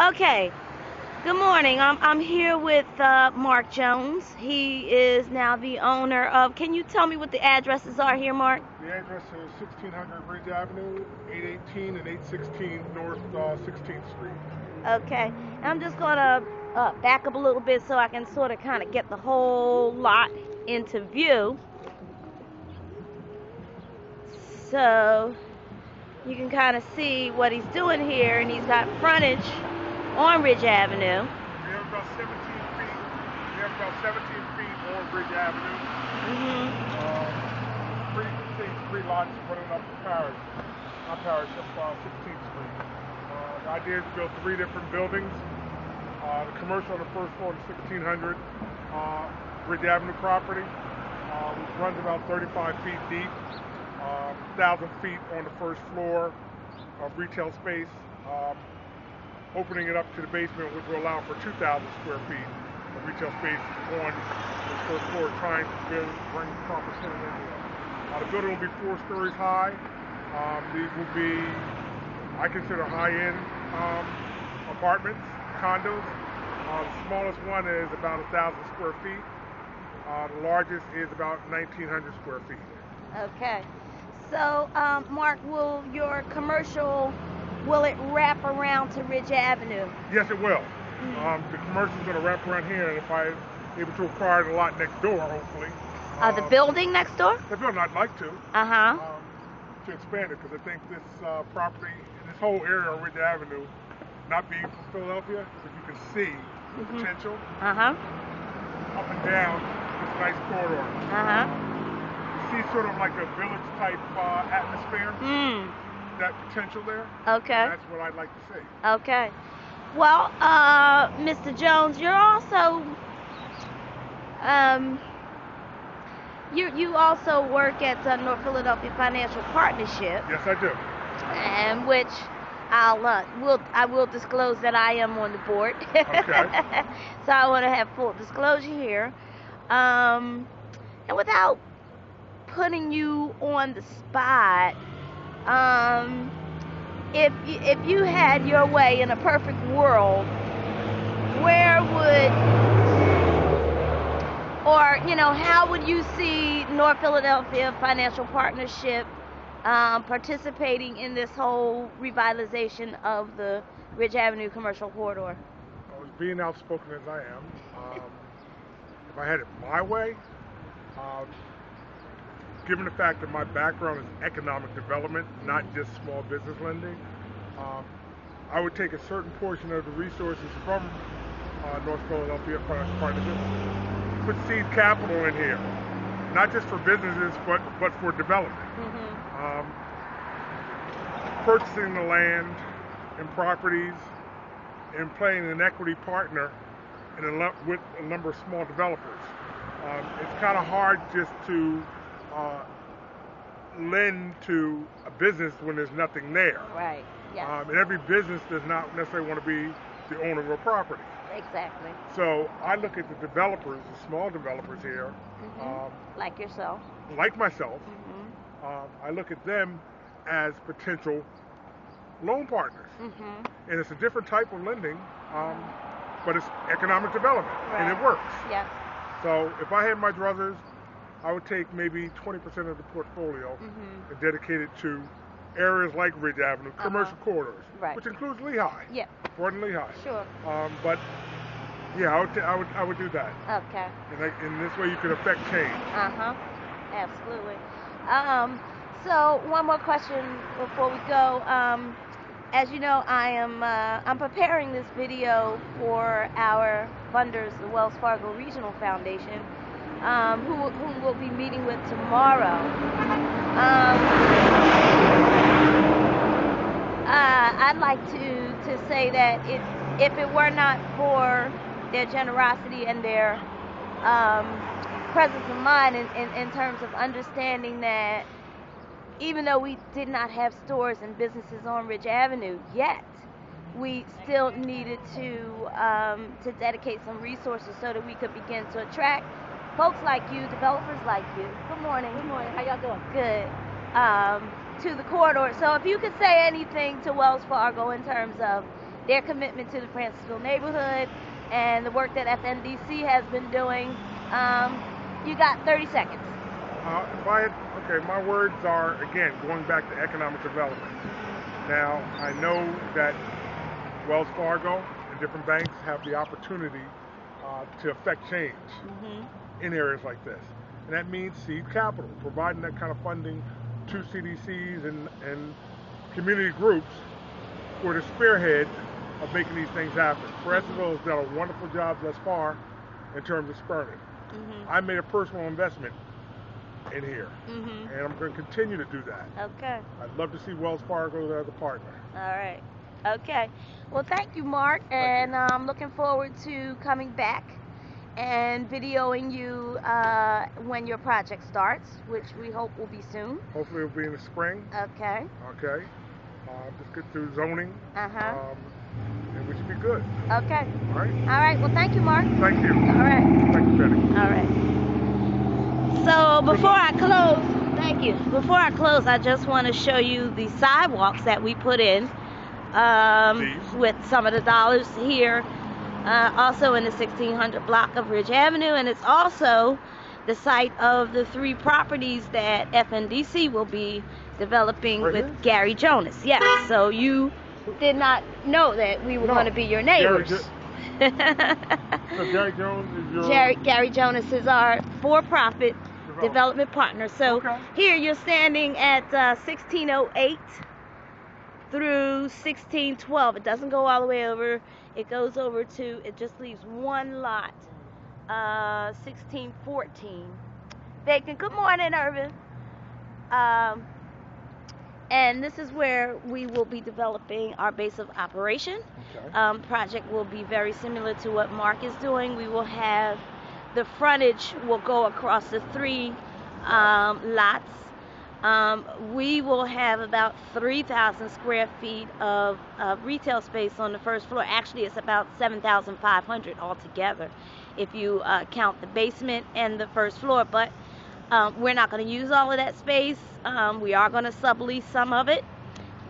Okay. Good morning. I'm here with Mark Jones. He is now the owner of. Can you tell me what the addresses are here, Mark? The address is 1600 Ridge Avenue, 818 and 816 North 16th Street. Okay. I'm just gonna back up a little bit so I can sort of kind of get the whole lot into view. So you can kind of see what he's doing here, and he's got frontage on Ridge Avenue. We have about 17 feet. We have about 17 feet on Ridge Avenue. Three lots running up to Parish. Not Parish, just 16th Street. The idea is to build three different buildings. The commercial on the first floor is 1600 Ridge Avenue property, which runs about 35 feet deep. 1,000 feet on the first floor of retail space, opening it up to the basement, which will allow for 2,000 square feet of retail space on the first floor, trying to bring proper center in there. The building will be 4 stories high. These will be, I consider, high-end apartments, condos. The smallest one is about 1,000 square feet. The largest is about 1,900 square feet. Okay. So, Mark, will your commercial, will it wrap around to Ridge Avenue? Yes, it will. The commercial is going to wrap around here, and if I'm able to acquire the lot next door, hopefully. The building next door? The building, I'd like to. To expand it, because I think this property, this whole area of Ridge Avenue, not being from Philadelphia, but you can see the potential up and down this nice corridor. See sort of like a village type atmosphere, that potential there. Okay. That's what I'd like to see. Okay. Well, Mr. Jones, you're also, you also work at North Philadelphia Financial Partnership. Yes, I do. And which I will disclose that I am on the board. Okay. So I want to have full disclosure here, and without putting you on the spot, if you had your way in a perfect world, where would, or how would you see North Philadelphia Financial Partnership participating in this whole revitalization of the Ridge Avenue commercial corridor? Well, being outspoken as I am, if I had it my way, given the fact that my background is economic development, not just small business lending, I would take a certain portion of the resources from North Philadelphia Financial Partnership, put seed capital in here, not just for businesses, but for development. Purchasing the land and properties and playing an equity partner with a number of small developers. It's kind of hard just to lend to a business when there's nothing there. Right. Yeah. And every business does not necessarily want to be the owner of a property. Exactly. So I look at the developers, the small developers here, like yourself, like myself. I look at them as potential loan partners, and it's a different type of lending, but it's economic development, and it works. Yes. So if I had my druthers, I would take maybe 20% of the portfolio and dedicate it to areas like Ridge Avenue, commercial corridors, which includes Lehigh. Yeah. Gordon Lehigh. Sure. But yeah, I would do that. Okay. And this way you could affect change. Absolutely. So one more question before we go. As you know, I'm preparing this video for our funders, the Wells Fargo Regional Foundation, who we'll be meeting with tomorrow. I'd like to say that if it were not for their generosity and their presence of mind in terms of understanding that even though we did not have stores and businesses on Ridge Avenue yet, we still needed to dedicate some resources so that we could begin to attract folks like you, developers like you. Good morning. Good morning. How y'all doing? Good. To the corridor. So if you could say anything to Wells Fargo in terms of their commitment to the Francisville neighborhood and the work that FNDC has been doing. You got 30 seconds. My words are, again, going back to economic development. Now, I know that Wells Fargo and different banks have the opportunity to affect change in areas like this. And that means seed capital, providing that kind of funding to CDCs and community groups for the spearhead of making these things happen. Francisville has done a wonderful job thus far in terms of spurring it. I made a personal investment in here, and I'm going to continue to do that. Okay. I'd love to see Wells Fargo as a partner. All right. Okay. Well, thank you, Mark, and I'm looking forward to coming back and videoing you when your project starts, which we hope will be soon. Hopefully it'll be in the spring. Okay. Okay. Just get through zoning. And we should be good. Okay. All right. All right. Well, thank you, Mark. Thank you. All right. Thank you, Betty. All right. So before I close, thank you. Before I close, I just want to show you the sidewalks that we put in with some of the dollars here. Also in the 1600 block of Ridge Avenue, and it's also the site of the 3 properties that FNDC will be developing with Gary Jonas. Yes, so you did not know that we were going to be your neighbors. So Gary Jones is your... Gary Jonas is our for-profit development partner. So here you're standing at 1608 through 1612. It doesn't go all the way over. It goes over to, it just leaves one lot, 1614. Bacon, good morning, Irvin. And this is where we will be developing our base of operation. Project will be very similar to what Mark is doing. We will have, the frontage will go across the 3 lots. We will have about 3,000 square feet of retail space on the first floor. Actually, it's about 7,500 altogether if you count the basement and the first floor. But we're not going to use all of that space. We are going to sublease some of it.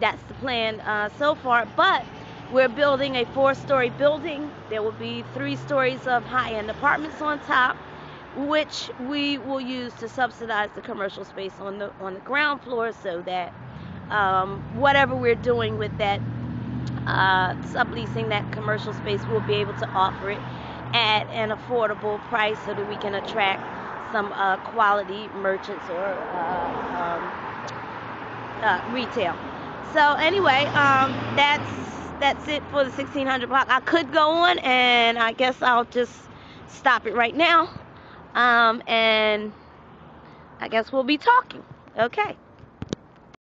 That's the plan so far. But we're building a 4-story building. There will be 3 stories of high-end apartments on top, which we will use to subsidize the commercial space on the ground floor, so that whatever we're doing with that subleasing that commercial space, we'll be able to offer it at an affordable price so that we can attract some quality merchants or retail. So anyway, that's it for the 1600 block. I could go on, and I guess I'll just stop it right now. And I guess we'll be talking. Okay.